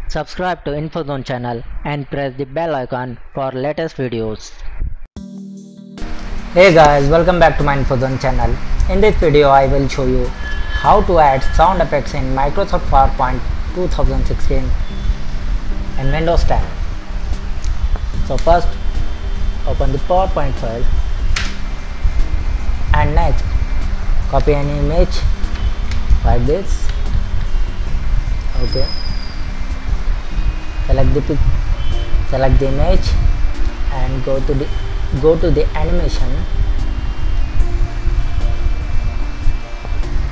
Subscribe to InfoZone channel and press the bell icon for latest videos. Hey guys, welcome back to my InfoZone channel. In this video I will show you how to add sound effects in Microsoft PowerPoint 2016 in Windows 10. So first open the PowerPoint file and next copy an image like this. Okay, select the image and go to the animation,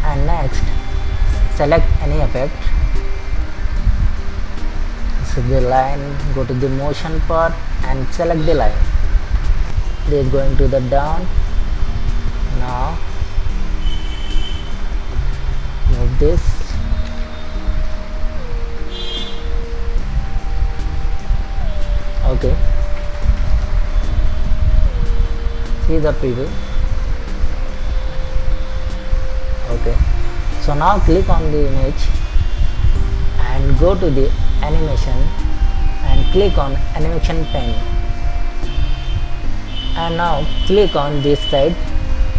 and next select any effect. This is the line. Go to the motion part and select the line. This is going to the down. Now move this. Okay, see the preview. Okay, so now click on the image and go to the animation and click on animation pane, and now click on this side,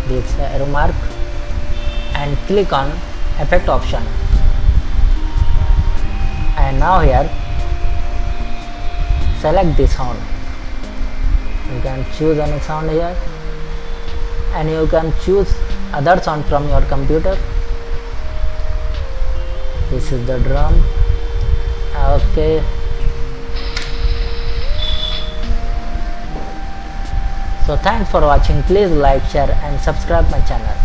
this arrow mark, and click on effect option, and now here select the sound. You can choose any sound here, and you can choose other sound from your computer. This is the drum. Okay, so thanks for watching. Please like, share and subscribe my channel.